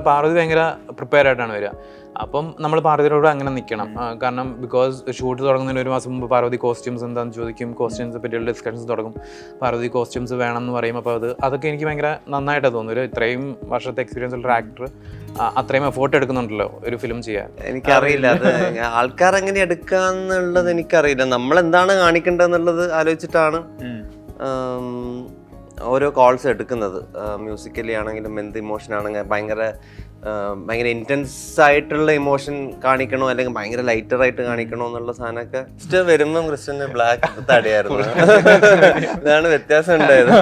പാർവതി ഭയങ്കര പ്രിപ്പയർ ആയിട്ടാണ് വരിക. അപ്പം നമ്മൾ പാർവതിയോട് അങ്ങനെ നിൽക്കണം. കാരണം ബിക്കോസ് ഷൂട്ട് തുടങ്ങുന്നതിന് ഒരു മാസം മുമ്പ് പാർവതി കോസ്റ്റ്യൂംസ് എന്താണെന്ന് ചോദിക്കും, കോസ്റ്റ്യൂംസിനെ പറ്റിയുള്ള ഡിസ്കഷൻസ് തുടങ്ങും. പാർവതി കോസ്റ്റ്യൂംസ് വേണം എന്ന് പറയും. അപ്പോൾ അതൊക്കെ എനിക്ക് ഭയങ്കര നന്നായിട്ടാണ് തോന്നുന്നു. ഒരു ഇത്രയും വർഷത്തെ എക്സ്പീരിയൻസ് ഉള്ള ആക്ടർ അത്രയും എഫോർട്ട് എടുക്കുന്നുണ്ടല്ലോ ഒരു ഫിലിം ചെയ്യാൻ. എനിക്കറിയില്ല അത് ആൾക്കാർ എങ്ങനെ എടുക്കാന്നുള്ളത് എനിക്കറിയില്ല. നമ്മൾ എന്താണ് കാണിക്കേണ്ടതെന്നുള്ളത് ആലോചിച്ചിട്ടാണ് ഓരോ കോൾസ് എടുക്കുന്നത്. മ്യൂസിക്കലി ആണെങ്കിലും എന്ത് ഇമോഷൻ ആണെങ്കിലും ഭയങ്കര ഇൻറ്റൻസ് ആയിട്ടുള്ള ഇമോഷൻ കാണിക്കണോ അല്ലെങ്കിൽ ഭയങ്കര ലൈറ്ററായിട്ട് കാണിക്കണോ എന്നുള്ള സാധനമൊക്കെ ഫസ്റ്റ് വരുമ്പം ക്രിസ്ത്യന് ബ്ലാക്ക് തടിയായിരുന്നു. ഇതാണ് വ്യത്യാസം ഉണ്ടായത്.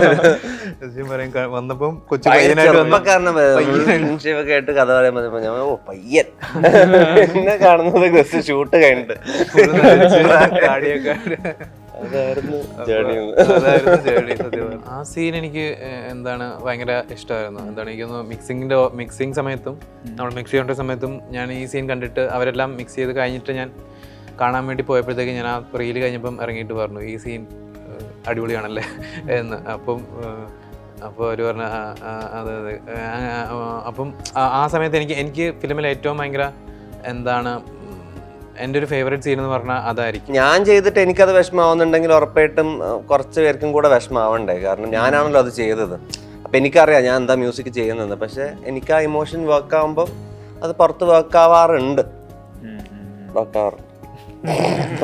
ചെറുപ്പക്കാരനൊക്കെ ആയിട്ട് കഥ പറയുമ്പോൾ ഞാൻ പയ്യൻ എന്നെ കാണുന്നത് ക്രിസ്ത്യൻ ഷൂട്ട് കഴിഞ്ഞിട്ട് ആ സീൻ എനിക്ക് എന്താണ് ഭയങ്കര ഇഷ്ടമായിരുന്നു. എന്താണ് എനിക്കൊന്ന് മിക്സിങ് സമയത്തും നമ്മൾ മിക്സ് ചെയ്യേണ്ട സമയത്തും ഞാൻ ഈ സീൻ കണ്ടിട്ട് അവരെല്ലാം മിക്സ് ചെയ്ത് കഴിഞ്ഞിട്ട് ഞാൻ കാണാൻ വേണ്ടി പോയപ്പോഴത്തേക്ക് ഞാൻ ആ റീൽ കഴിഞ്ഞപ്പം ഇറങ്ങിയിട്ട് പറഞ്ഞു ഈ സീൻ അടിപൊളിയാണല്ലേ എന്ന്. അപ്പോൾ അവർ പറഞ്ഞു അതെ അതെ. അപ്പം ആ സമയത്ത് എനിക്ക് ഫിലിമിൽ ഏറ്റവും ഭയങ്കര എന്താണ് എൻ്റെ ഒരു ഫേവറേറ്റ് സീൻ എന്ന് പറഞ്ഞാൽ അതായിരിക്കും. ഞാൻ ചെയ്തിട്ട് എനിക്കത് വിഷമാവുന്നുണ്ടെങ്കിൽ ഉറപ്പായിട്ടും കുറച്ച് പേർക്കും കൂടെ വിഷമാവണ്ടേ, കാരണം ഞാനാണല്ലോ അത് ചെയ്തത്. അപ്പം എനിക്കറിയാം ഞാൻ എന്താ മ്യൂസിക് ചെയ്യുന്നത്. പക്ഷെ എനിക്ക് ആ ഇമോഷൻ വർക്ക് ആകുമ്പോൾ അത് പുറത്ത് വർക്ക് ആവാറുണ്ട്.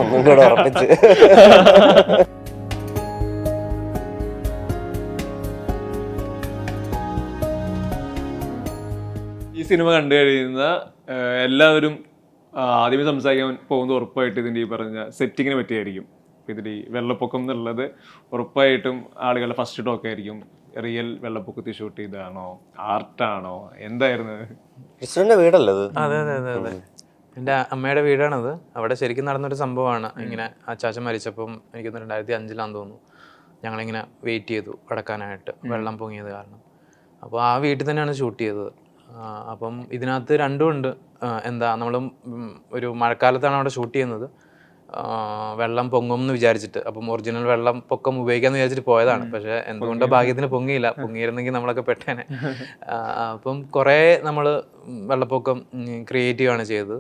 ഒന്നും കൂടെ ഉറപ്പിച്ച് ഈ സിനിമ കണ്ടു കഴിയുന്ന എല്ലാവരും ആദ്യമേ സംസാരിക്കാൻ പോകുന്നത് ഉറപ്പായിട്ട് ഇതിൻ്റെ ഈ പറഞ്ഞ സെറ്റിങ്ങിനെ പറ്റിയായിരിക്കും. ഇതിൽ ഈ വെള്ളപ്പൊക്കം എന്നുള്ളത് ഉറപ്പായിട്ടും ആളുകളുടെ ഫസ്റ്റ് ടോക്ക് ആയിരിക്കും. റിയൽ വെള്ളപ്പൊക്കത്തിൽ ഷൂട്ട് ചെയ്തതാണോ, ആർട്ടാണോ, എന്തായിരുന്നു? കൃഷ്ണന്റെ വീടല്ലത്? അതെ അതെ അതെ അതെ, എൻ്റെ അമ്മയുടെ വീടാണത്. അവിടെ ശരിക്കും നടന്നൊരു സംഭവമാണ്. ഇങ്ങനെ അച്ചാച്ചൻ മരിച്ചപ്പം എനിക്ക് 2005 തോന്നുന്നു. ഞങ്ങളിങ്ങനെ വെയിറ്റ് ചെയ്തു അടക്കാനായിട്ട്, വെള്ളം പൊങ്ങിയത് കാരണം. അപ്പോൾ ആ വീട്ടിൽ തന്നെയാണ് ഷൂട്ട് ചെയ്തത്. അപ്പം ഇതിനകത്ത് രണ്ടും ഉണ്ട്. എന്താ നമ്മൾ ഒരു മഴക്കാലത്താണ് അവിടെ ഷൂട്ട് ചെയ്യുന്നത്. വെള്ളം പൊങ്ങും എന്ന് വിചാരിച്ചിട്ട്, അപ്പം ഒറിജിനൽ വെള്ളം പൊക്കം ഉപയോഗിക്കാമെന്ന് വിചാരിച്ചിട്ട് പോയതാണ്. പക്ഷേ എന്തുകൊണ്ടോ ഭാഗ്യത്തിന് പൊങ്ങിയില്ല. പൊങ്ങിയിരുന്നെങ്കിൽ നമ്മളൊക്കെ പെട്ടേനെ. അപ്പം കുറേ നമ്മൾ വെള്ളപ്പൊക്കം ക്രിയേറ്റീവാണ് ചെയ്തത്.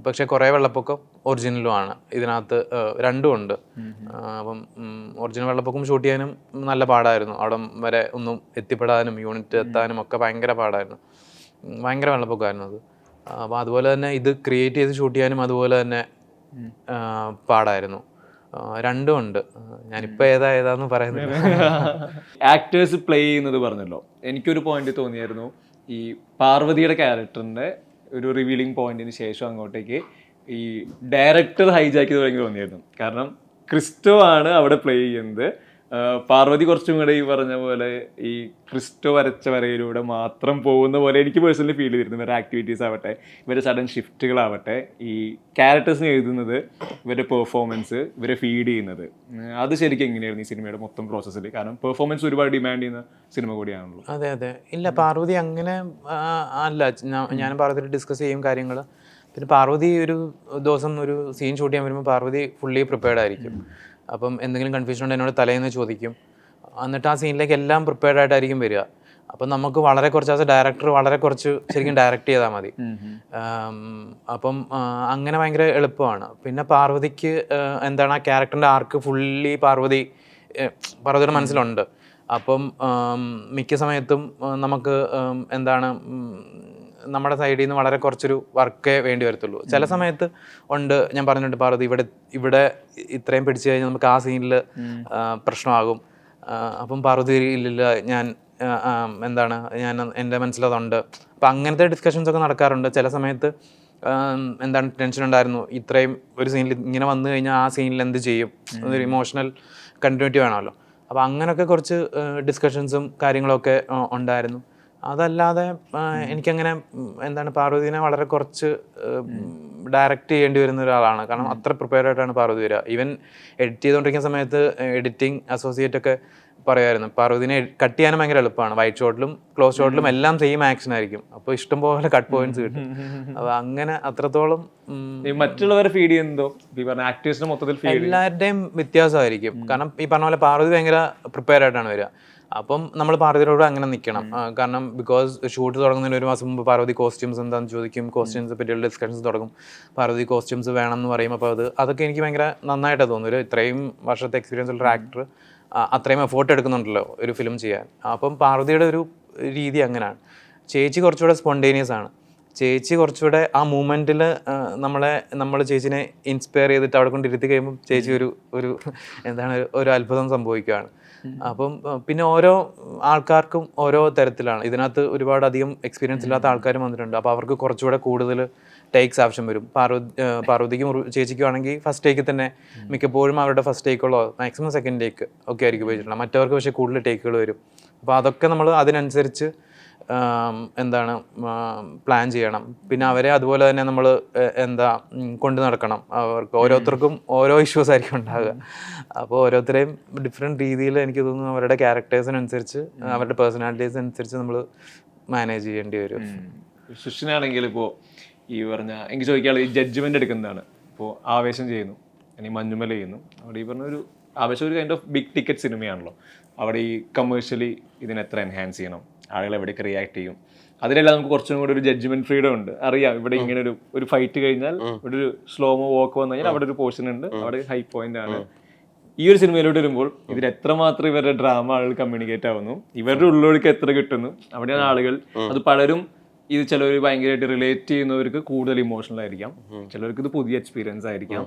പക്ഷേ കുറേ വെള്ളപ്പൊക്കം ഒറിജിനലും ആണ്. ഇതിനകത്ത് രണ്ടും ഉണ്ട്. അപ്പം ഒറിജിനൽ വെള്ളപ്പൊക്കം ഷൂട്ട് ചെയ്യാനും നല്ല പാടായിരുന്നു. അവിടം വരെ ഒന്നും എത്തിപ്പെടാനും യൂണിറ്റ് എത്താനും ഒക്കെ ഭയങ്കര പാടായിരുന്നു. ഭയങ്കര വെള്ളപ്പൊക്കമായിരുന്നു അത്. അപ്പോൾ അതുപോലെ തന്നെ ഇത് ക്രിയേറ്റ് ചെയ്ത് ഷൂട്ട് ചെയ്യാനും അതുപോലെ തന്നെ പാടായിരുന്നു. രണ്ടും ഉണ്ട്. ഞാനിപ്പോൾ ഏതാന്ന് പറയുന്നത്. ആക്ടേഴ്സ് പ്ലേ ചെയ്യുന്നത് പറഞ്ഞല്ലോ, എനിക്കൊരു പോയിന്റ് തോന്നിയായിരുന്നു. ഈ പാർവതിയുടെ ക്യാരക്ടറിൻ്റെ ഒരു റിവീലിംഗ് പോയിന്റിന് ശേഷം അങ്ങോട്ടേക്ക് ഈ ഡയറക്ടർ ഹൈജാക്ക് ചെയ്ത് ഭയങ്കര തോന്നിയായിരുന്നു. കാരണം ക്രിസ്റ്റോ ആണ് അവിടെ പ്ലേ ചെയ്യുന്നത്. പാർവതി കുറച്ചും കൂടെ ഈ പറഞ്ഞ പോലെ ഈ ക്രിസ്റ്റോ വരച്ച വരയിലൂടെ മാത്രം പോകുന്ന പോലെ എനിക്ക് പേഴ്സണലി ഫീൽ ചെയ്തിരുന്നു. ഇവരുടെ ആക്ടിവിറ്റീസ് ആവട്ടെ, ഇവരുടെ സഡൻ ഷിഫ്റ്റുകളാവട്ടെ, ഈ ക്യാരക്ടേഴ്സിന് എഴുതുന്നത്, ഇവരുടെ പെർഫോമൻസ്, ഇവരെ ഫീഡ് ചെയ്യുന്നത്, അത് ശരിക്കും എങ്ങനെയായിരുന്നു ഈ സിനിമയുടെ മൊത്തം പ്രോസസ്സിൽ? കാരണം പെർഫോമൻസ് ഒരുപാട് ഡിമാൻഡ് ചെയ്യുന്ന സിനിമ കൂടിയാണല്ലോ. അതെ അതെ. ഇല്ല, പാർവതി അങ്ങനെ അല്ല. ഞാൻ പാർവതി ഡിസ്കസ് ചെയ്യും കാര്യങ്ങൾ. പിന്നെ പാർവതി ഒരു ദിവസം ഒരു സീൻ ഷൂട്ട് ചെയ്യാൻ വരുമ്പോൾ പാർവതി ഫുള്ളി പ്രിപ്പയർഡ് ആയിരിക്കും. അപ്പം എന്തെങ്കിലും കൺഫ്യൂഷൻ ഉണ്ടെങ്കിൽ എന്നോട് തലേന്ന് ചോദിക്കും. എന്നിട്ട് ആ സീനിലേക്ക് എല്ലാം പ്രിപ്പയർഡ് ആയിട്ടായിരിക്കും വരിക. അപ്പം നമുക്ക് വളരെ കുറച്ച് ആസ് എ ഡയറക്ടർ വളരെ കുറച്ച് ശരിക്കും ഡയറക്റ്റ് ചെയ്താൽ മതി. അപ്പം അങ്ങനെ ഭയങ്കര എളുപ്പമാണ്. പിന്നെ പാർവതിക്ക് എന്താണ് ആ ക്യാരക്ടറിൻ്റെ ആർക്ക് ഫുള്ളി പാർവതിയുടെ മനസ്സിലുണ്ട്. അപ്പം മിക്ക സമയത്തും നമുക്ക് എന്താണ് നമ്മുടെ സൈഡിൽ നിന്ന് വളരെ കുറച്ചൊരു വർക്കേ വേണ്ടി വരത്തുള്ളൂ. ചില സമയത്ത് ഉണ്ട്, ഞാൻ പറഞ്ഞിട്ടുണ്ട് പാർവതി ഇവിടെ ഇത്രയും പിടിച്ചു കഴിഞ്ഞാൽ നമുക്ക് ആ സീനിൽ പ്രശ്നമാകും. അപ്പം പാർവതി ഇല്ലില്ല, ഞാൻ എൻ്റെ മനസ്സിലതുണ്ട്. അപ്പം അങ്ങനത്തെ ഡിസ്കഷൻസ് ഒക്കെ നടക്കാറുണ്ട്. ചില സമയത്ത് എന്താണ് ടെൻഷൻ ഉണ്ടായിരുന്നു, ഇത്രയും ഒരു സീനിൽ ഇങ്ങനെ വന്നു കഴിഞ്ഞാൽ ആ സീനിൽ എന്ത് ചെയ്യും, ഒരു ഇമോഷണൽ കണ്ടിന്യൂറ്റി വേണമല്ലോ. അപ്പോൾ അങ്ങനെയൊക്കെ കുറച്ച് ഡിസ്കഷൻസും കാര്യങ്ങളൊക്കെ ഉണ്ടായിരുന്നു. അതല്ലാതെ എനിക്കങ്ങനെ എന്താണ് പാർവതിനെ വളരെ കുറച്ച് ഡയറക്റ്റ് ചെയ്യേണ്ടി വരുന്ന ഒരാളാണ്. കാരണം അത്ര പ്രിപ്പയർഡ് ആയിട്ടാണ് പാർവതി വരിക. ഈവൻ എഡിറ്റ് ചെയ്തുകൊണ്ടിരിക്കുന്ന സമയത്ത് എഡിറ്റിംഗ് അസോസിയേറ്റ് ഒക്കെ പറയുമായിരുന്നു പാർവതിനെ കട്ട് ചെയ്യാനും ഭയങ്കര എളുപ്പമാണ്. വൈറ്റ് ഷോട്ടിലും ക്ലോസ് ഷോട്ടിലും എല്ലാം സെയിം ആക്ഷൻ ആയിരിക്കും. അപ്പോൾ ഇഷ്ടംപോലെ കട്ട് പോയിന്റ്സ് കിട്ടും. അപ്പോൾ അങ്ങനെ അത്രത്തോളം മറ്റുള്ളവരെ ഫീഡ് ചെയ്യുന്നതോ ആക്ടേഴ്സിന് മൊത്തത്തിൽ എല്ലാവരുടെയും വ്യത്യാസമായിരിക്കും. കാരണം ഈ പറഞ്ഞ പോലെ പാർവതി ഭയങ്കര പ്രിപ്പയർ ആയിട്ടാണ് വരിക. അപ്പം നമ്മൾ പാർവതിയോട് അങ്ങനെ നിൽക്കണം. കാരണം ബിക്കോസ് ഷൂട്ട് തുടങ്ങുന്നതിന് 1 മാസം മുമ്പ് പാർവതി കോസ്റ്റ്യൂംസ് എന്താണെന്ന് ചോദിക്കും, കോസ്റ്റ്യൂംസ് പറ്റിയുള്ള ഡിസ്കഷൻസ് തുടങ്ങും. പാർവതി കോസ്റ്റ്യൂംസ് വേണം എന്ന് പറയുമ്പോൾ അപ്പോൾ അതൊക്കെ എനിക്ക് ഭയങ്കര നന്നായിട്ടാണ് തോന്നുന്നു. ഇത്രയും വർഷത്തെ എക്സ്പീരിയൻസ് ഉള്ള ഒരു ആക്ടർ അത്രയും എഫോർട്ട് എടുക്കുന്നുണ്ടല്ലോ ഒരു ഫിലിം ചെയ്യാൻ. അപ്പം പാർവതിയുടെ ഒരു രീതി അങ്ങനെയാണ്. ചേച്ചി കുറച്ചുകൂടെ സ്പോണ്ടേനിയസ് ആണ്. ചേച്ചി കുറച്ചുകൂടെ ആ മൂമെൻറ്റിൽ നമ്മൾ ചേച്ചിനെ ഇൻസ്പയർ ചെയ്തിട്ട് അവിടെ കൊണ്ട് ഇരുത്തി കഴിയുമ്പം ചേച്ചി ഒരു എന്താണ് ഒരു അത്ഭുതം സംഭവിക്കുകയാണ്. അപ്പം പിന്നെ ഓരോ ആൾക്കാർക്കും ഓരോ തരത്തിലാണ്. ഇതിനകത്ത് ഒരുപാട് അധികം എക്സ്പീരിയൻസ് ഇല്ലാത്ത ആൾക്കാരും വന്നിട്ടുണ്ട്. അപ്പോൾ അവർക്ക് കുറച്ചുകൂടെ കൂടുതൽ ടേക്സ് ആവശ്യം വരും. പാർവതിക്കും ചേച്ചിക്കും ആണെങ്കിൽ ഫസ്റ്റ് ടേക്കിൽ തന്നെ മിക്കപ്പോഴും അവരുടെ ഫസ്റ്റ് ടേക്കുകളോ മാക്സിമം സെക്കൻഡ് ടേക്ക് ഒക്കെ ആയിരിക്കും ഉപയോഗിച്ചിട്ടുള്ളത്. മറ്റവർക്ക് പക്ഷേ കൂടുതൽ ടേക്കുകൾ വരും. അപ്പോൾ അതൊക്കെ നമ്മൾ അതിനനുസരിച്ച് എന്താണ് പ്ലാൻ ചെയ്യണം. പിന്നെ അവരെ അതുപോലെ തന്നെ നമ്മൾ കൊണ്ടു നടക്കണം. അവർക്ക് ഓരോരുത്തർക്കും ഓരോ ഇഷ്യൂസ് ആയിരിക്കും ഉണ്ടാകുക. അപ്പോൾ ഓരോരുത്തരെയും ഡിഫറെൻറ്റ് രീതിയിൽ എനിക്ക് തോന്നുന്നു അവരുടെ ക്യാരക്ടേഴ്സിനനുസരിച്ച് അവരുടെ പേഴ്സണാലിറ്റീസ് അനുസരിച്ച് നമ്മൾ മാനേജ് ചെയ്യേണ്ടി വരും. സുഷിനാണെങ്കിൽ ഇപ്പോൾ ഈ പറഞ്ഞ എനിക്ക് ചോദിക്കാനുള്ള ഈ ജഡ്ജ്മെൻ്റ് എടുക്കുന്നതാണ്. ഇപ്പോൾ ആവേശം ചെയ്യുന്നു, അല്ലെങ്കിൽ മഞ്ഞുമല ചെയ്യുന്നു. അവിടെ ഈ പറഞ്ഞൊരു ആവേശം ഒരു കൈൻഡ് ഓഫ് ബിഗ് ടിക്കറ്റ് സിനിമയാണല്ലോ. അവിടെ ഈ കമേഴ്ഷ്യലി ഇതിനെ എത്ര എൻഹാൻസ് ചെയ്യണം, ആളുകൾ എവിടേക്ക് റിയാക്ട് ചെയ്യും, അതിലെല്ലാം നമുക്ക് കുറച്ചും കൂടി ഒരു ജഡ്ജ്മെന്റ് ഫ്രീഡം ഉണ്ട്. അറിയാം ഇവിടെ ഇങ്ങനെ ഒരു ഫൈറ്റ് കഴിഞ്ഞാൽ ഇവിടെ ഒരു സ്ലോമോ വോക്ക് വന്നു കഴിഞ്ഞാൽ അവിടെ ഒരു പോർഷൻ ഉണ്ട്, അവിടെ ഹൈ പോയിന്റ് ആണ്. ഈ ഒരു സിനിമയിലോട്ട് വരുമ്പോൾ ഇതിൽ എത്രമാത്രം ഇവരുടെ ഡ്രാമ ആളുകൾ കമ്മ്യൂണിക്കേറ്റ് ആവുന്നു, ഇവരുടെ ഉള്ളൊഴുക്ക് എത്ര കിട്ടുന്നു, അവിടെയാണ് ആളുകൾ അത് പലരും ഇത് ചിലർ ഭയങ്കരമായിട്ട് റിലേറ്റ് ചെയ്യുന്നവർക്ക് കൂടുതൽ ഇമോഷണൽ ആയിരിക്കാം, ചിലർക്ക് ഇത് പുതിയ എക്സ്പീരിയൻസ് ആയിരിക്കാം.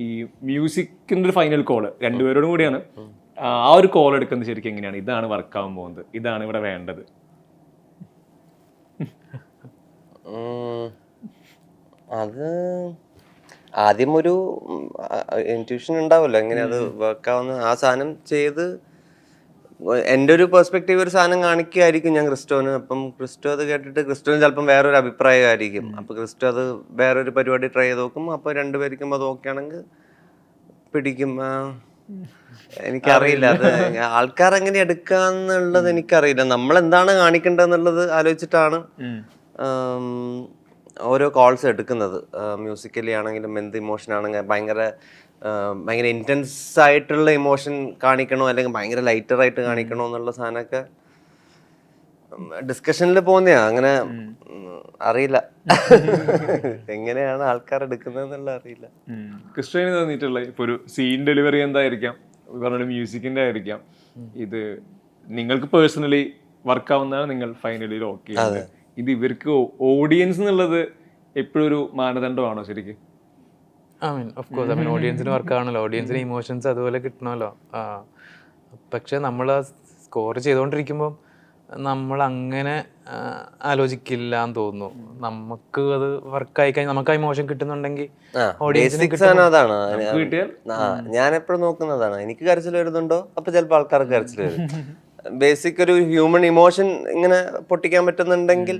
ഈ മ്യൂസിക്കിൻ്റെ ഒരു ഫൈനൽ കോള് രണ്ടുപേരോടും കൂടിയാണ്. ആ ഒരു കോൾ എടുക്കുന്നത് ശരിക്കും എങ്ങനെയാണ്? ഇതാണ് വർക്കാവാൻ പോകുന്നത്, ഇതാണ് ഇവിടെ വേണ്ടത്. അത് ആദ്യം ഒരു ഇൻറ്റ്യൂഷൻ ഉണ്ടാവുമല്ലോ എങ്ങനെ അത് വർക്കാവുന്ന. ആ സാധനം ചെയ്ത് എൻ്റെ ഒരു പെർസ്പെക്റ്റീവ് ഒരു സാധനം കാണിക്കുകയായിരിക്കും ഞാൻ ക്രിസ്റ്റോന്. അപ്പം ക്രിസ്റ്റോ അത് കേട്ടിട്ട് ക്രിസ്റ്റോന് ചിലപ്പം വേറൊരു അഭിപ്രായമായിരിക്കും. അപ്പോൾ ക്രിസ്റ്റോ അത് വേറൊരു പരിപാടി ട്രൈ ചെയ്ത് നോക്കും. അപ്പോൾ രണ്ടുപേർക്കും അത് ഓക്കെ ആണെങ്കിൽ പിടിക്കും. എനിക്കറിയില്ല അത് ആൾക്കാർ എങ്ങനെ എടുക്കാന്നുള്ളത് എനിക്കറിയില്ല. നമ്മൾ എന്താണ് കാണിക്കേണ്ടതെന്നുള്ളത് ആലോചിച്ചിട്ടാണ് ഓരോ കോൾസ് എടുക്കുന്നത്. മ്യൂസിക്കലി ആണെങ്കിലും എന്ത് ഇമോഷൻ ആണെങ്കിലും ഭയങ്കര ഇൻറ്റൻസ് ആയിട്ടുള്ള ഇമോഷൻ കാണിക്കണോ അല്ലെങ്കിൽ ഭയങ്കര ലൈറ്ററായിട്ട് കാണിക്കണോ എന്നുള്ള സാധനമൊക്കെ ഡിസ്കഷനിൽ പോകുന്നയാ. അങ്ങനെ അറിയില്ല എങ്ങനെയാണ് ആൾക്കാർ എടുക്കുന്നതെന്നുള്ള അറിയില്ല. ക്രിസ്റ്റോന് തോന്നിയിട്ടുള്ള ഇപ്പൊ ഒരു സീൻ ഡെലിവറി എന്തായിരിക്കാം, പറഞ്ഞ മ്യൂസിക്കിന്റെ ആയിരിക്കാം, ഇത് നിങ്ങൾക്ക് പേഴ്സണലി വർക്കാവുന്നതാണ് നിങ്ങൾ ഫൈനലി ഓക്കെ. ഇത് ഇവർക്ക് ഓഡിയൻസ് എന്നുള്ളത് എപ്പോഴും ഒരു മാനദണ്ഡമാണോ ശരിക്കും? ഓഫ് കോഴ്സ് ഓഡിയൻസിന് വർക്കാണല്ലോ, ഓഡിയൻസിന് ഇമോഷൻസ് അതുപോലെ കിട്ടണമല്ലോ. പക്ഷെ നമ്മൾ സ്കോർ ചെയ്തുകൊണ്ടിരിക്കുമ്പോൾ നമ്മൾ അങ്ങനെ ആലോചിക്കില്ല എന്ന് തോന്നുന്നു. നമുക്ക് അത് വർക്കായി കഴിഞ്ഞാൽ നമുക്ക് ആ ഇമോഷൻ കിട്ടുന്നുണ്ടെങ്കിൽ അതാണ് ഞാൻ എപ്പോഴും നോക്കുന്നതാണ്. എനിക്ക് കരച്ചിൽ വരുന്നുണ്ടോ അപ്പൊ ചിലപ്പോൾ ആൾക്കാർക്ക് കരച്ചിൽ വരും. ബേസിക് ഒരു ഹ്യൂമൻ ഇമോഷൻ ഇങ്ങനെ പൊട്ടിക്കാൻ പറ്റുന്നുണ്ടെങ്കിൽ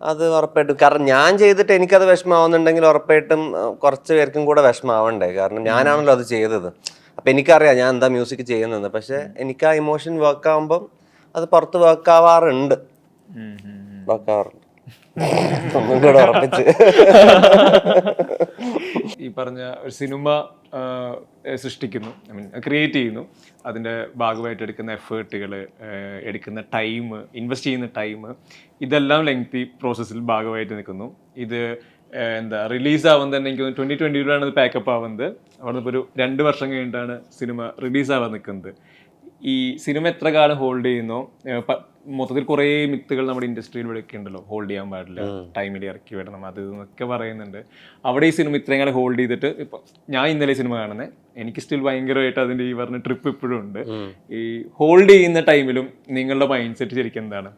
അത് ഉറപ്പായിട്ടും. കാരണം ഞാൻ ചെയ്തിട്ട് എനിക്കത് വിഷമാവുന്നുണ്ടെങ്കിൽ ഉറപ്പായിട്ടും കുറച്ച് പേർക്കും കൂടെ വിഷമാവണ്ടേ. കാരണം ഞാനാണല്ലോ അത് ചെയ്തത്. അപ്പം എനിക്കറിയാം ഞാൻ എന്താ മ്യൂസിക് ചെയ്യുന്നത്. പക്ഷെ എനിക്ക് ആ ഇമോഷൻ വർക്കാവുമ്പം അത് പുറത്ത് വർക്കാവാറുണ്ട്. ഒന്നും കൂടെ ഉറപ്പിച്ച് ഈ പറഞ്ഞ ഒരു സിനിമ സൃഷ്ടിക്കുന്നു, ഐ മീൻ ക്രിയേറ്റ് ചെയ്യുന്നു, അതിൻ്റെ ഭാഗമായിട്ട് എടുക്കുന്ന എഫേർട്ടുകൾ, എടുക്കുന്ന ടൈം, ഇൻവെസ്റ്റ് ചെയ്യുന്ന ടൈം, ഇതെല്ലാം ലെങ്തി പ്രോസസ്സിൽ ഭാഗമായിട്ട് നിൽക്കുന്നു. ഇത് റിലീസാവാൻ തന്നെ എനിക്ക് 2022 ഇത് പാക്കപ്പ് ആവുന്നത്. അവിടെ ഇപ്പോൾ ഒരു 2 വർഷം കഴിഞ്ഞിട്ടാണ് സിനിമ റിലീസാവാൻ നിൽക്കുന്നത്. ഈ സിനിമ എത്ര കാലം ഹോൾഡ് ചെയ്യുന്നോ, മൊത്തത്തിൽ കുറേ മിത്തുകൾ നമ്മുടെ ഇൻഡസ്ട്രിയിൽ ഇവിടെ ഒക്കെ ഉണ്ടല്ലോ, ഹോൾഡ് ചെയ്യാൻ പാടില്ല, ടൈമിൽ ഇറക്കി വിടണം, അത് എന്നൊക്കെ പറയുന്നുണ്ട്. അവിടെ ഈ സിനിമ ഇത്രയും കാലം ഹോൾഡ് ചെയ്തിട്ട് ഇപ്പം ഞാൻ ഇന്നലെ സിനിമ കാണുന്നത്, എനിക്ക് സ്റ്റിൽ ഭയങ്കരമായിട്ട് അതിൻ്റെ ഈ പറഞ്ഞ ട്രിപ്പ് ഇപ്പോഴും ഉണ്ട്. ഈ ഹോൾഡ് ചെയ്യുന്ന ടൈമിലും നിങ്ങളുടെ മൈൻഡ് സെറ്റ് ശരിക്കും എന്താണ്?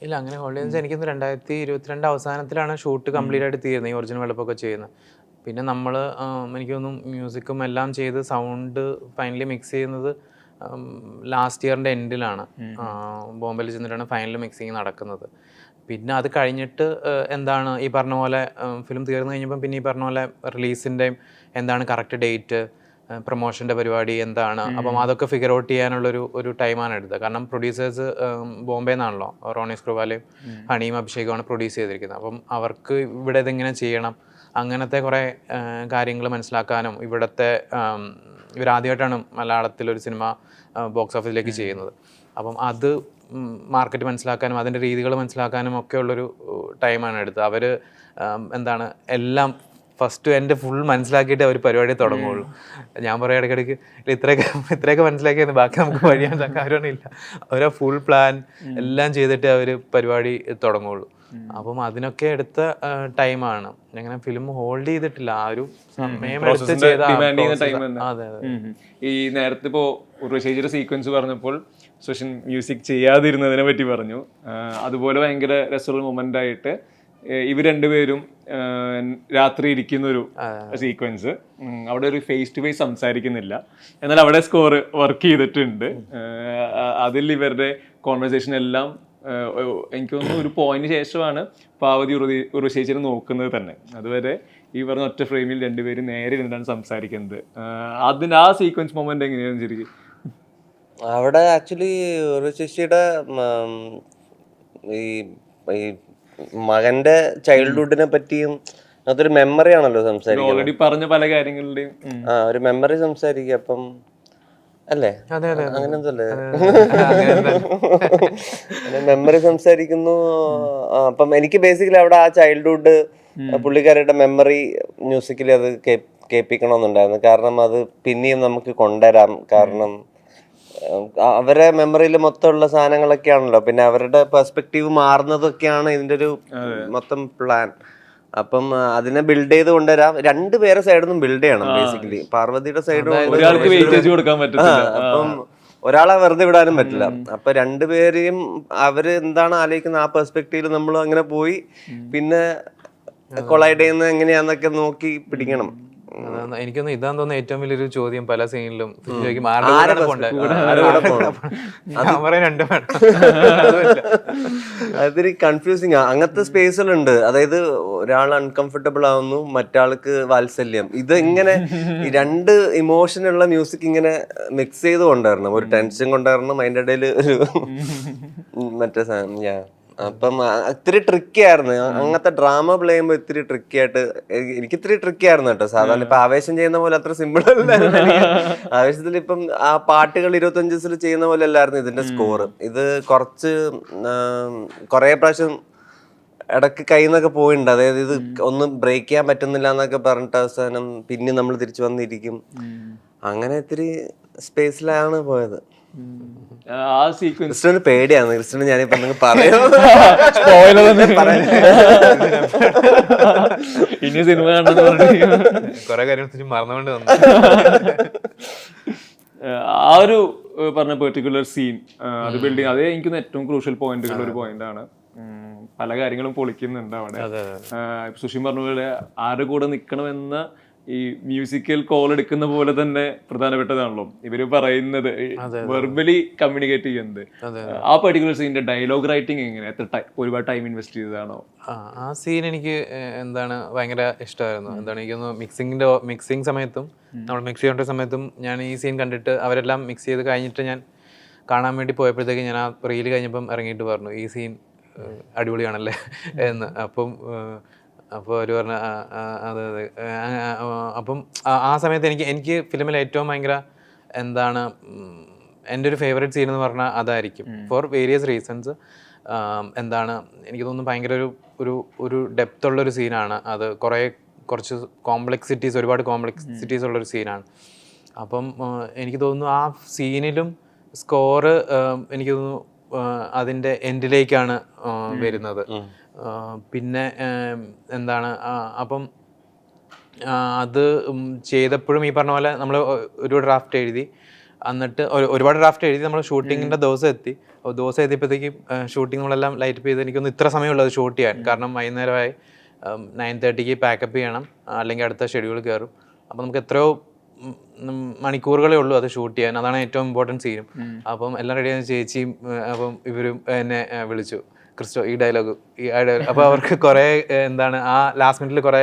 ഇല്ല, അങ്ങനെ ഹോൾഡ് ചെയ്യുന്നത് എനിക്കൊന്ന് 2022 അവസാനത്തിലാണ് ഷൂട്ട് കംപ്ലീറ്റ് ആയിട്ട് തീരുന്നത്, ഈ ഒറിജിനൽ വെള്ളപ്പൊക്കെ ചെയ്യുന്നത്. പിന്നെ നമ്മൾ എനിക്കൊന്നും മ്യൂസിക്കും എല്ലാം ചെയ്ത് സൗണ്ട് ഫൈനലി മിക്സ് ചെയ്യുന്നത് ലാസ്റ്റ് ഇയറിൻ്റെ എൻഡിലാണ്. ബോംബെയിൽ ചെന്നിട്ടാണ് ഫൈനൽ മിക്സിങ് നടക്കുന്നത്. പിന്നെ അത് കഴിഞ്ഞിട്ട് എന്താണ് ഈ പറഞ്ഞ പോലെ ഫിലിം തീർന്നു കഴിഞ്ഞപ്പം പിന്നെ ഈ പറഞ്ഞ പോലെ റിലീസിൻ്റെയും എന്താണ് കറക്റ്റ് ഡേറ്റ്, പ്രൊമോഷൻ്റെ പരിപാടി എന്താണ്, അപ്പം അതൊക്കെ ഫിഗർ ഔട്ട് ചെയ്യാനുള്ളൊരു ടൈമാണ് എടുത്തത്. കാരണം പ്രൊഡ്യൂസേഴ്സ് ബോംബെ നിന്നാണല്ലോ, റോണി സ്ക്രൂവാലയും ഹണിയും അഭിഷേകമാണ് പ്രൊഡ്യൂസ് ചെയ്തിരിക്കുന്നത്. അപ്പം അവർക്ക് ഇവിടെ ഇതെങ്ങനെ ചെയ്യണം, അങ്ങനത്തെ കുറേ കാര്യങ്ങൾ മനസ്സിലാക്കാനും, ഇവിടുത്തെ ഇവരാദ്യമായിട്ടാണ് മലയാളത്തിലൊരു സിനിമ ബോക്സ് ഓഫീസിലേക്ക് ചെയ്യുന്നത്. അപ്പം അത് മാർക്കറ്റ് മനസ്സിലാക്കാനും അതിൻ്റെ രീതികൾ മനസ്സിലാക്കാനും ഒക്കെ ഉള്ളൊരു ടൈമാണ് എടുത്തത്. അവർ എന്താണ് എല്ലാം ഫസ്റ്റ് എൻ്റെ ഫുൾ മനസ്സിലാക്കിയിട്ട് അവർ പരിപാടി തുടങ്ങുള്ളൂ. ഞാൻ പറയാം ഇടയ്ക്കിടയ്ക്ക് ഇത്രയൊക്കെ മനസ്സിലാക്കിയത് ബാക്കി നമുക്ക് വഴിയാൻ കാര്യമൊന്നുമില്ല. അവർ ഫുൾ പ്ലാൻ എല്ലാം ചെയ്തിട്ട് അവർ പരിപാടി തുടങ്ങുള്ളൂ. അപ്പം അതിനൊക്കെ എടുത്ത ടൈമാണ്. അങ്ങനെ ഫിലിം ഹോൾഡ് ചെയ്തിട്ടില്ല, ആ ഒരു സമയം എടുത്ത് ചെയ്ത. അതെ അതെ. ഈ നേരത്തെ ഇപ്പോൾ ഉർവശിയുടെ സീക്വൻസ് പറഞ്ഞപ്പോൾ സുഷിൻ മ്യൂസിക് ചെയ്യാതിരുന്നതിനെ പറ്റി പറഞ്ഞു. അതുപോലെ ഭയങ്കര രസമുള്ള മൊമെന്റ് ആയിട്ട് ഇവർ രണ്ടുപേരും രാത്രി ഇരിക്കുന്നൊരു സീക്വൻസ്, അവിടെ ഒരു ഫേസ് ടു ഫേസ് സംസാരിക്കുന്നില്ല, എന്നാൽ അവിടെ സ്കോർ വർക്ക് ചെയ്തിട്ടുണ്ട്. അതിൽ ഇവരുടെ കോൺവെർസേഷൻ എല്ലാം എനിക്ക് തോന്നുന്നു ഒരു പോയിന്റ് ശേഷമാണ് പാർവതി ഉർവശിയെ നോക്കുന്നത് തന്നെ. അതുവരെ ഈ പറഞ്ഞ ഒറ്റ ഫ്രെയിമിൽ രണ്ടുപേരും നേരെ ഇരുന്നിട്ടാണ് സംസാരിക്കുന്നത്. ആ സീക്വൻസ് മൊമെന്റ് എങ്ങനെയാണെന്ന് ശരിക്കും അവിടെ ആക്ച്വലി ഉർവശിയുടെ ഈ മകന്റെ ചൈൽഡ്ഹുഡിനെ പറ്റിയും അതൊരു മെമ്മറി ആണല്ലോ സംസാരിക്കുന്നത്. ഓൾറെഡി പറഞ്ഞ പല കാര്യങ്ങളുടെയും ഒരു മെമ്മറി സംസാരിക്കുക. അപ്പം അല്ലേ, അങ്ങനെ എന്തല്ലേ മെമ്മറി സംസാരിക്കുന്നു. അപ്പം എനിക്ക് ബേസിക്കലി അവിടെ ആ ചൈൽഡ്ഹുഡ് പുള്ളിക്കാരുടെ മെമ്മറി മ്യൂസിക്കിൽ അത് കേൾപ്പിക്കണമെന്നുണ്ടായിരുന്നു. കാരണം അത് പിന്നെയും നമുക്ക് കൊണ്ടുവരാം. കാരണം അവരെ മെമ്മറിയിൽ മൊത്തമുള്ള സാധനങ്ങളൊക്കെയാണല്ലോ, പിന്നെ അവരുടെ പെർസ്പെക്റ്റീവ് മാറുന്നതൊക്കെയാണ് ഇതിന്റെ ഒരു മൊത്തം പ്ലാൻ. അപ്പം അതിനെ ബിൽഡ് ചെയ്ത് കൊണ്ടുവരാം. രണ്ടുപേരെ സൈഡിൽ നിന്നും ബിൽഡ് ചെയ്യണം ബേസിക്കലി. പാർവതിയുടെ സൈഡും അപ്പം ഒരാളെ വെറുതെ വിടാനും പറ്റില്ല. അപ്പൊ രണ്ടുപേരെയും അവര് എന്താണ് ആലോചിക്കുന്നത് ആ പെർസ്പെക്റ്റീവിൽ നമ്മൾ അങ്ങനെ പോയി പിന്നെ കൊളൈഡ് ചെയ്യുന്നത് എങ്ങനെയാന്നൊക്കെ നോക്കി പിടിക്കണം. എനിക്കൊന്ന് ഇതാന്ന് തോന്നുന്നു ഏറ്റവും വലിയൊരു ചോദ്യം പല സീനിലും. അതൊരു കൺഫ്യൂസിങ്. അങ്ങനത്തെ സ്പേസുകളുണ്ട്. അതായത് ഒരാൾ അൺകംഫർട്ടബിൾ ആവുന്നു, മറ്റാൾക്ക് വാത്സല്യം. ഇത് ഇങ്ങനെ ഈ രണ്ട് ഇമോഷനുള്ള മ്യൂസിക് ഇങ്ങനെ മിക്സ് ചെയ്ത് കൊണ്ടുവരണം. ഒരു ടെൻഷൻ കൊണ്ടുവരണം, അതിൻ്റെ ഇടയിൽ ഒരു മറ്റേ സാധനം. അപ്പം ഇത്തിരി ട്രിക്കി ആയിരുന്നു. അങ്ങനത്തെ ഡ്രാമ പ്ലേ ചെയ്യുമ്പോൾ ഇത്തിരി ട്രിക്കി ആയിട്ട് എനിക്ക് ഇത്തിരി ട്രിക്കി ആയിരുന്നു കേട്ടോ. സാധാരണ ഇപ്പൊ ആവേശം ചെയ്യുന്ന പോലെ അത്ര സിമ്പിൾ അല്ല. ആവേശത്തിൽ ഇപ്പം ആ പാട്ടുകൾ 25 ചെയ്യുന്ന പോലെ അല്ലായിരുന്നു ഇതിന്റെ സ്കോർ. ഇത് കുറേ പ്രാവശ്യം ഇടയ്ക്ക് കയ്യിൽ നിന്നൊക്കെ പോയിട്ടുണ്ട്. അതായത് ഇത് ഒന്നും ബ്രേക്ക് ചെയ്യാൻ പറ്റുന്നില്ല എന്നൊക്കെ പറഞ്ഞിട്ട് അവസാനം പിന്നെ നമ്മൾ തിരിച്ചു വന്നിരിക്കും. അങ്ങനെ ഇത്തിരി സ്പേസിലാണ് പോയത്. ആ സീക്വൻസ് ക്രിസ്റ്റന് പേടിയാണ്. ക്രിസ്റ്റന് ഞാനിപ്പോ പറയാം ഇനി സിനിമ കുറെ കാര്യം മറന്നുകൊണ്ട് ആ ഒരു പറഞ്ഞ പെർട്ടിക്കുലർ സീൻ അത് ബിൽഡിങ്, അതേ എനിക്ക് ഏറ്റവും ക്രൂഷ്യൽ പോയിന്റുകൾ ഒരു പോയിന്റ് ആണ്. പല കാര്യങ്ങളും പൊളിക്കുന്നുണ്ട് അവിടെ. സുഷിൻ പറഞ്ഞ പോലെ ആരുടെ കൂടെ നിൽക്കണമെന്ന ഈ മ്യൂസിക്കൽ കോൾ എടുക്കുന്ന പോലെ തന്നെ പ്രധാനപ്പെട്ടതാണല്ലോ ഇവര് പറയുന്നത്, വെർബലി കമ്മ്യൂണിക്കേറ്റ് ചെയ്യുന്നത്. ആ പെർട്ടിക്കുലർ സീനിന്റെ ഡയലോഗ് റൈറ്റിംഗ് എങ്ങനെ, ഒരുപാട് ടൈം ഇൻവെസ്റ്റ് ചെയ്തതാണോ? ആ സീൻ എനിക്ക് എന്താണ് ഭയങ്കര ഇഷ്ടമായിരുന്നു. എന്താണ് എനിക്കൊന്ന് മിക്സിങ് സമയത്തും നമ്മൾ മിക്സ് ചെയ്യേണ്ട സമയത്തും ഞാൻ ഈ സീൻ കണ്ടിട്ട് അവരെല്ലാം മിക്സ് ചെയ്ത് കഴിഞ്ഞിട്ട് ഞാൻ കാണാൻ വേണ്ടി പോയപ്പോഴത്തേക്ക് ഞാൻ ആ റീല് കഴിഞ്ഞപ്പം ഇറങ്ങിയിട്ട് പറഞ്ഞു ഈ സീൻ അടിപൊളിയാണല്ലേ എന്ന്. അപ്പോൾ അവർ പറഞ്ഞ അതെ അതെ. അപ്പം ആ സമയത്ത് എനിക്ക് ഫിലിമിൽ ഏറ്റവും ഭയങ്കര എന്താണ് എൻ്റെ ഒരു ഫേവറേറ്റ് സീൻ എന്ന് പറഞ്ഞാൽ അതായിരിക്കും. For various reasons. എന്താണ് എനിക്ക് തോന്നുന്നു ഭയങ്കര ഒരു ഡെപ്ത് ഉള്ളൊരു സീനാണ് അത്. ഒരുപാട് കോംപ്ലക്സിറ്റീസ് ഉള്ളൊരു സീനാണ്. അപ്പം എനിക്ക് തോന്നുന്നു ആ സീനിലും സ്കോറ് എനിക്ക് തോന്നുന്നു അതിൻ്റെ എൻഡിലേക്കാണ് വരുന്നത്. പിന്നെ എന്താണ് അപ്പം അത് ചെയ്തപ്പോഴും ഈ പറഞ്ഞ പോലെ നമ്മൾ ഒരു ഡ്രാഫ്റ്റ് എഴുതി, എന്നിട്ട് ഒരുപാട് ഡ്രാഫ്റ്റ് എഴുതി നമ്മൾ ഷൂട്ടിങ്ങിൻ്റെ ദിവസം എത്തിയപ്പോഴത്തേക്കും ഷൂട്ടിംഗ് നമ്മളെല്ലാം ലൈറ്റ് ചെയ്ത് എനിക്കൊന്ന് ഇത്ര സമയമുള്ളത് ഷൂട്ട് ചെയ്യാൻ. കാരണം വൈകുന്നേരമായി 9:30 പാക്കപ്പ് ചെയ്യണം, അല്ലെങ്കിൽ അടുത്ത ഷെഡ്യൂൾ കയറും. അപ്പം നമുക്ക് എത്രയോ മണിക്കൂറുകളേ ഉള്ളൂ അത് ഷൂട്ട് ചെയ്യാൻ. അതാണ് ഏറ്റവും ഇമ്പോർട്ടൻറ്റ് സീനും. അപ്പം എല്ലാം റെഡിയായ ചേച്ചിയും അപ്പം ഇവരും എന്നെ വിളിച്ചു, ക്രിസ്റ്റോ ഈ ഡയലോഗ്. അപ്പോൾ അവർക്ക് കുറേ എന്താണ് ആ ലാസ്റ്റ് മിനിറ്റിൽ കുറേ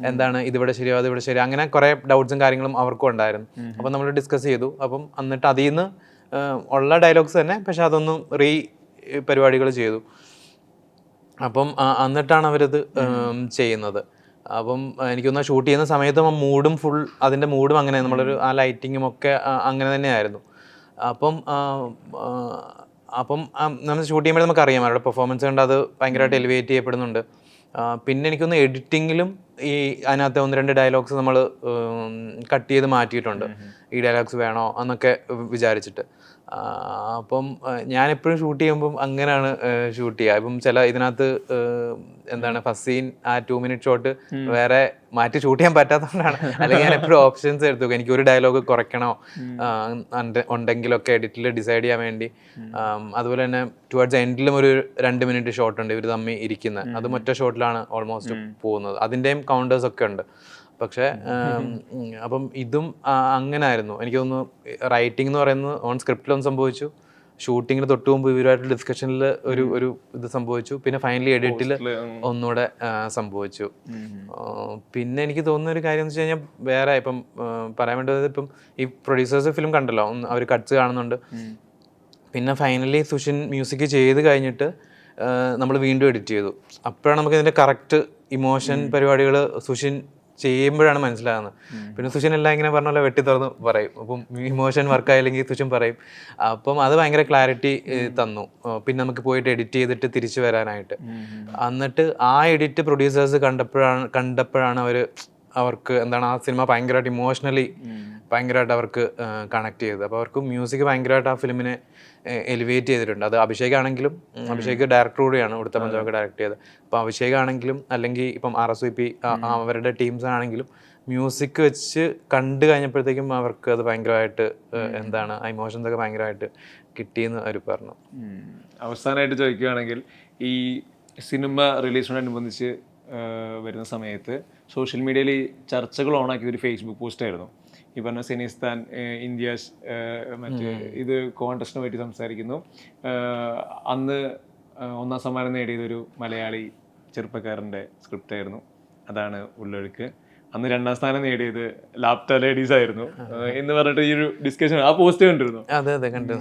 എന്താണ് ഇതിവിടെ ശരിയോ അതിവിടെ ശരിയോ അങ്ങനെ കുറേ ഡൗട്ട്സും കാര്യങ്ങളും അവർക്കും ഉണ്ടായിരുന്നു. അപ്പം നമ്മൾ ഡിസ്കസ് ചെയ്തു. അപ്പം എന്നിട്ട് അതിൽ നിന്ന് ഉള്ള ഡയലോഗ്സ് തന്നെ, പക്ഷെ അതൊന്നും പരിപാടികൾ ചെയ്തു. അപ്പം എന്നിട്ടാണ് അവരത് ചെയ്യുന്നത്. അപ്പം എനിക്കൊന്ന് ഷൂട്ട് ചെയ്യുന്ന സമയത്തും അതിൻ്റെ മൂഡും അങ്ങനെ നമ്മളൊരു ആ ലൈറ്റിങ്ങും ഒക്കെ അങ്ങനെ തന്നെയായിരുന്നു. അപ്പം അപ്പം നമ്മൾ ഷൂട്ട് ചെയ്യുമ്പോൾ നമുക്കറിയാം അവരുടെ പെർഫോമൻസ് കൊണ്ട് അത് ഭയങ്കരമായിട്ട് എലിവേറ്റ് ചെയ്യപ്പെടുന്നുണ്ട്. പിന്നെ എനിക്കൊന്ന് എഡിറ്റിങ്ങിലും ഈ അതിനകത്ത് 1-2 ഡയലോഗ്സ് നമ്മൾ കട്ട് ചെയ്ത് മാറ്റിയിട്ടുണ്ട്, ഈ ഡയലോഗ്സ് വേണോ എന്നൊക്കെ വിചാരിച്ചിട്ട്. അപ്പം ഞാനെപ്പോഴും ഷൂട്ട് ചെയ്യുമ്പം അങ്ങനെയാണ് ഷൂട്ട് ചെയ്യുക. ഇപ്പം ചില ഇതിനകത്ത് എന്താണ് ഫസ്റ്റ് സീൻ ആ 2 മിനിറ്റ് ഷോട്ട് വേറെ മാറ്റി ഷൂട്ട് ചെയ്യാൻ പറ്റാത്തതുകൊണ്ടാണ്. അല്ലെങ്കിൽ ഞാൻ എപ്പോഴും ഓപ്ഷൻസ് എടുത്തു വെക്കും, എനിക്ക് ഒരു ഡയലോഗ് കുറയ്ക്കണോ ഉണ്ടെങ്കിലൊക്കെ എഡിറ്റിൽ ഡിസൈഡ് ചെയ്യാൻ വേണ്ടി. അതുപോലെ തന്നെ ടുവേർഡ്സ് എൻഡിലും ഒരു 2 മിനിറ്റ് ഷോട്ട് ഉണ്ട് ഇവർ തമ്മിൽ ഇരിക്കുന്നത്, അത് മറ്റേ ഷോട്ടിലാണ് ഓൾമോസ്റ്റ് പോകുന്നത്. അതിൻ്റെയും കൗണ്ടേഴ്സ് ഒക്കെ ഉണ്ട്. പക്ഷേ അപ്പം ഇതും അങ്ങനെ ആയിരുന്നു. എനിക്ക് തോന്നുന്നു റൈറ്റിംഗ് എന്ന് പറയുന്നത് ഓൺ സ്ക്രിപ്റ്റിലൊന്നും സംഭവിച്ചു, ഷൂട്ടിങ്ങിന് തൊട്ട് മുമ്പ് ഇവരുമായിട്ട് ഡിസ്കഷനിൽ ഒരു ഇത് സംഭവിച്ചു, പിന്നെ ഫൈനലി എഡിറ്റിൽ ഒന്നുകൂടെ സംഭവിച്ചു. പിന്നെ എനിക്ക് തോന്നുന്ന ഒരു കാര്യം എന്ന് വെച്ച് കഴിഞ്ഞാൽ വേറെ ഇപ്പം പറയാൻ വേണ്ടത്, ഇപ്പം ഈ പ്രൊഡ്യൂസേഴ്സ് ഫിലിം കണ്ടല്ലോ, അവർ കട്ട്സ് കാണുന്നുണ്ട്. പിന്നെ ഫൈനലി സുഷിൻ മ്യൂസിക് ചെയ്ത് കഴിഞ്ഞിട്ട് നമ്മൾ വീണ്ടും എഡിറ്റ് ചെയ്തു. അപ്പോഴാണ് നമുക്ക് ഇതിൻ്റെ കറക്റ്റ് ഇമോഷൻ പരിപാടികൾ സുഷിൻ ചെയ്യുമ്പോഴാണ് മനസ്സിലാകുന്നത്. പിന്നെ സുഷിൻ എല്ലാം ഇങ്ങനെ പറഞ്ഞ പോലെ വെട്ടി തുറന്ന് പറയും. അപ്പം ഇമോഷൻ വർക്കായില്ലെങ്കിൽ സുഷിൻ പറയും. അപ്പം അത് ഭയങ്കര ക്ലാരിറ്റി തന്നു. പിന്നെ നമുക്ക് പോയിട്ട് എഡിറ്റ് ചെയ്തിട്ട് തിരിച്ചു വരാനായിട്ട്. എന്നിട്ട് ആ എഡിറ്റ് പ്രൊഡ്യൂസേഴ്സ് കണ്ടപ്പോഴാണ് അവർക്ക് എന്താണ് ആ സിനിമ ഭയങ്കരമായിട്ട് ഇമോഷണലി ഭയങ്കരമായിട്ട് അവർക്ക് കണക്ട് ചെയ്തത്. അപ്പോൾ അവർക്ക് മ്യൂസിക് ഭയങ്കരമായിട്ട് ആ ഫിലിമിനെ എലിവേറ്റ് ചെയ്തിട്ടുണ്ട്. അത് അഭിഷേക് ആണെങ്കിലും, അഭിഷേക് ഡയറക്ടർ കൂടിയാണ്, ഉടുത്ത പഞ്ചമൊക്കെ ഡയറക്ട് ചെയ്തത്. അപ്പോൾ അഭിഷേക് ആണെങ്കിലും അല്ലെങ്കിൽ ഇപ്പം RSVP അവരുടെ ടീംസ് ആണെങ്കിലും മ്യൂസിക് വെച്ച് കണ്ടു കഴിഞ്ഞപ്പോഴത്തേക്കും അവർക്ക് അത് ഭയങ്കരമായിട്ട് എന്താണ് ആ ഇമോഷൻസ് ഒക്കെ ഭയങ്കരമായിട്ട് കിട്ടിയെന്ന് അവർ പറഞ്ഞു. അവസാനമായിട്ട് ചോദിക്കുകയാണെങ്കിൽ, ഈ സിനിമ റിലീസിനോടനുബന്ധിച്ച് വരുന്ന സമയത്ത് സോഷ്യൽ മീഡിയയിൽ ചർച്ചകൾ ഓണാക്കിയത് ഒരു ഫേസ്ബുക്ക് പോസ്റ്റായിരുന്നു. ഈ പറഞ്ഞ സെനിസ്ഥാൻ ഇന്ത്യാസ് മറ്റേ ഇത് കോൺടെസ്റ്റിനെ പറ്റി സംസാരിക്കുന്നു. അന്ന് 1ാം സമ്മാനം നേടിയതൊരു മലയാളി ചെറുപ്പക്കാരൻ്റെ സ്ക്രിപ്റ്റായിരുന്നു, അതാണ് ഉള്ളൊഴുക്ക്. അന്ന് 2ാം സ്ഥാനം നേടിയത് ലാപ്ടോപ്പ് ലേഡീസ് ആയിരുന്നു എന്ന് പറഞ്ഞിട്ട് ഈ ഒരു ഡിസ്കഷൻ ആ പോസ്റ്റ് കണ്ടിരുന്നു. അതെ കണ്ടു.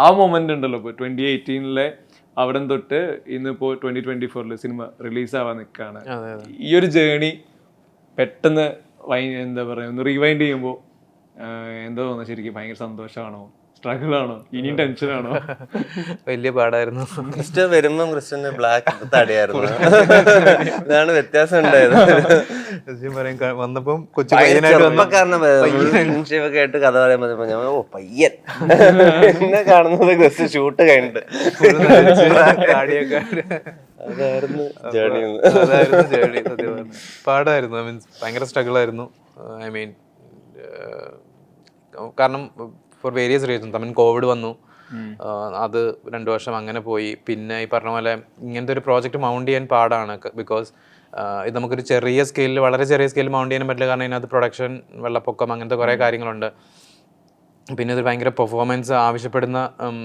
ആ മൊമെന്റ് ഉണ്ടല്ലോ, ഇപ്പോൾ 2018 അവിടെ തൊട്ട് ഇന്നിപ്പോൾ 2024 സിനിമ റിലീസാവാൻ നിൽക്കുകയാണ്. ഈ ഒരു ജേണി പെട്ടെന്ന് എന്താ പറയുക, ഒന്ന് റിവൈൻഡ് ചെയ്യുമ്പോൾ എന്താ തോന്നുന്നത്? ശരിക്കും ഭയങ്കര സന്തോഷമാണോ, സ്ട്രഗിൾ ആണോ, ഇനിയും ടെൻഷനാണോ? വലിയ പാടായിരുന്നു. ക്രിസ്റ്റ്യൻ വരുമ്പം ക്രിസ്റ്റ്യന് ബ്ലാക്ക് തടിയായിരുന്നു, ഇതാണ് വ്യത്യാസം ഉണ്ടായത്. വന്നപ്പം ചെറുപ്പക്കാരനൊക്കെ ആയിട്ട് കഥ പറയുമ്പോ ഞാൻ പയ്യൻ എന്നെ കാണുന്നത് ക്രിസ്റ്റ്യൻ ഷൂട്ട് കഴിഞ്ഞിട്ട് അതായിരുന്നു ജേണി. പാടായിരുന്നു, മീൻസ് ഭയങ്കര സ്ട്രഗിൾ ആയിരുന്നു. ഐ മീൻ കാരണം for various reasons. I mean Covid വന്നു, അത് 2 വർഷം അങ്ങനെ പോയി. പിന്നെ ഈ പറഞ്ഞ പോലെ ഇങ്ങനത്തെ ഒരു പ്രോജക്റ്റ് മൗണ്ട് ചെയ്യാൻ പാടാണ്, ബിക്കോസ് ഇത് നമുക്കൊരു ചെറിയ സ്കെയിലിൽ, വളരെ ചെറിയ സ്കെയിലിൽ മൗണ്ട് ചെയ്യാൻ പറ്റില്ല. കാരണം ഇതിനകത്ത് പ്രൊഡക്ഷൻ, വെള്ളപ്പൊക്കം, അങ്ങനത്തെ കുറേ കാര്യങ്ങളുണ്ട്. പിന്നെ ഇത് ഭയങ്കര പെർഫോമൻസ് ആവശ്യപ്പെടുന്ന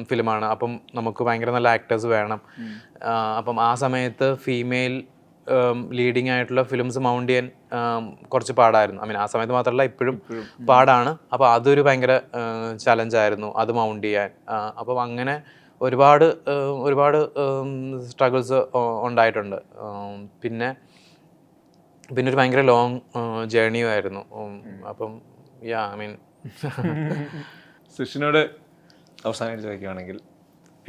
ഫിലിമാണ്. അപ്പം നമുക്ക് ഭയങ്കര നല്ല ആക്ടേഴ്സ് വേണം. അപ്പം ആ സമയത്ത് ഫീമെയിൽ ലീഡിങ് ആയിട്ടുള്ള ഫിലിംസ് മൗണ്ട് ചെയ്യാൻ കുറച്ച് പാടായിരുന്നു. ഐ മീൻ ആ സമയത്ത് മാത്രമല്ല, ഇപ്പോഴും പാടാണ്. അപ്പോൾ അതൊരു ഭയങ്കര ചലഞ്ചായിരുന്നു അത് മൗണ്ട് ചെയ്യാൻ. അപ്പം അങ്ങനെ ഒരുപാട് സ്ട്രഗിൾസ് ഉണ്ടായിട്ടുണ്ട്. പിന്നെ ഒരു ഭയങ്കര ലോങ് ജേർണിയും ആയിരുന്നു. അപ്പം ഐ മീൻ സുഷിനോട് അവസാനമായിട്ട് ചോദിക്കുകയാണെങ്കിൽ,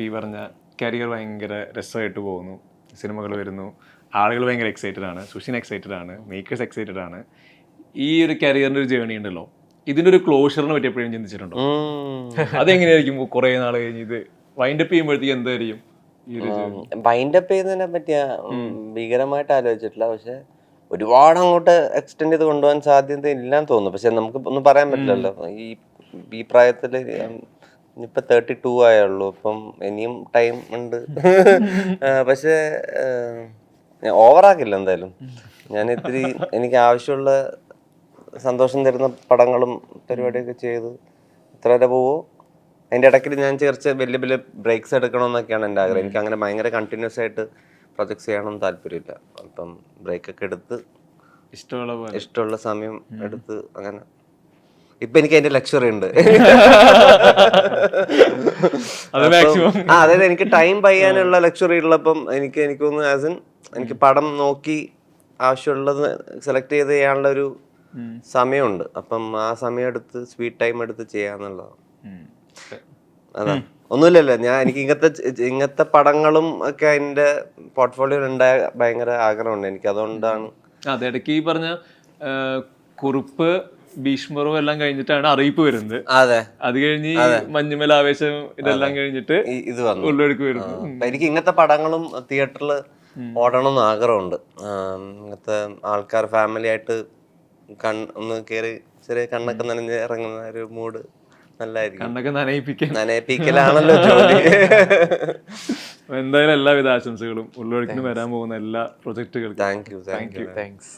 ഈ പറഞ്ഞ കരിയർ ഭയങ്കര രസമായിട്ട് പോകുന്നു, സിനിമകൾ വരുന്നു, ആളുകൾ ഭയങ്കര എക്സൈറ്റഡ് ആണ്, സുഷിൻ എക്സൈറ്റഡ് ആണ്, മേക്കേഴ്സ് എക്സൈറ്റഡ് ആണ്. ഈ ഒരു കരിയറിൻ്റെ ഒരു ജേർണി ഉണ്ടല്ലോ, ഇതിൻ്റെ ഒരു ക്ലോഷറിനെ പറ്റി എപ്പോഴും ചിന്തിച്ചിട്ടുണ്ടോ? അതെങ്ങനെയായിരിക്കും കുറേ നാൾ കഴിഞ്ഞ് ഇത് വൈൻഡപ്പ് ചെയ്യുമ്പോഴത്തേക്ക് എന്തായിരിക്കും? വൈൻഡപ്പ് ചെയ്യുന്നതിനെ പറ്റി ഭീകരമായിട്ട് ആലോചിച്ചിട്ടില്ല. പക്ഷെ ഒരുപാട് അങ്ങോട്ട് എക്സ്റ്റെൻഡ് ചെയ്ത് കൊണ്ടുപോകാൻ സാധ്യത ഇല്ലാന്ന് തോന്നുന്നു. പക്ഷെ നമുക്ക് ഒന്നും പറയാൻ പറ്റില്ലല്ലോ. ഈ പ്രായത്തിൽ ഇപ്പൊ 32 ആയുള്ളൂ, ഇപ്പം ഇനിയും ടൈം ഉണ്ട്. പക്ഷെ ഓവറാക്കില്ല എന്തായാലും. ഞാൻ ഇത്തിരി എനിക്ക് ആവശ്യമുള്ള സന്തോഷം തരുന്ന പടങ്ങളും പരിപാടിയൊക്കെ ചെയ്ത് എത്ര വരെ പോവോ അതിൻ്റെ ഇടയ്ക്ക് ഞാൻ കുറച്ച് വലിയ വലിയ ബ്രേക്സ് എടുക്കണമെന്നൊക്കെയാണ് എൻ്റെ ആഗ്രഹം. എനിക്ക് അങ്ങനെ ഭയങ്കര കണ്ടിന്യൂസ് ആയിട്ട് പ്രൊജക്ട്സ് ചെയ്യണമെന്ന് താല്പര്യമില്ല. അപ്പം ബ്രേക്കൊക്കെ എടുത്ത് ഇഷ്ടമുള്ള സമയം എടുത്ത് അങ്ങനെ. ഇപ്പൊ എനിക്ക് അതിന്റെ ലക്ഷറി ഉണ്ട്. അതായത് എനിക്ക് ടൈം പയ്യാനുള്ള ലക്ഷറി ഉള്ളപ്പം എനിക്ക് തോന്നുന്നു ആസ് ഇൻ എനിക്ക് പടം നോക്കി ആവശ്യമുള്ളത് സെലക്ട് ചെയ്ത് ചെയ്യാനുള്ള ഒരു സമയമുണ്ട്. അപ്പം ആ സമയം എടുത്ത് സ്വീറ്റ് ടൈം എടുത്ത് ചെയ്യാന്നുള്ളതാണ്. അതാ ഒന്നുമില്ലല്ലോ, എനിക്ക് ഇങ്ങനത്തെ പടങ്ങളും ഒക്കെ അതിന്റെ പോർട്ട്ഫോളിയോയിൽ ഉണ്ടായ ഭയങ്കര ആഗ്രഹമുണ്ട് എനിക്ക്. അതുകൊണ്ടാണ് അതെ, ഇടയ്ക്ക് ഈ പറഞ്ഞ കുറുപ്പ് ഭീഷ്മറും എല്ലാം കഴിഞ്ഞിട്ടാണ് അറിയിപ്പ് വരുന്നത്. അതെ, അത് കഴിഞ്ഞ് മഞ്ഞുമൽ ആവേശം ഇതെല്ലാം കഴിഞ്ഞിട്ട് ഇത് വന്നു. ഉള്ളൊഴുക്ക് വരുന്നു. അപ്പൊ എനിക്ക് ഇങ്ങനത്തെ പടങ്ങളും തിയേറ്ററിൽ ഓടണം എന്ന് ആഗ്രഹമുണ്ട്. ഇങ്ങനത്തെ ആൾക്കാർ ഫാമിലി ആയിട്ട് ഒന്ന് കയറി ചെറിയ കണ്ണൊക്കെ നനഞ്ഞ് ഇറങ്ങുന്ന ഒരു മൂഡ് നല്ലതായിരിക്കും. കണ്ണൊക്കെ നനയിപ്പിക്കലാണല്ലോ ജോലി. എന്തായാലും എല്ലാവിധ ആശംസകളും ഉള്ളൊഴുക്കിന് വരാൻ പോകുന്ന എല്ലാ പ്രൊജക്ടുകൾക്കും. Thank you. താങ്ക്സ്.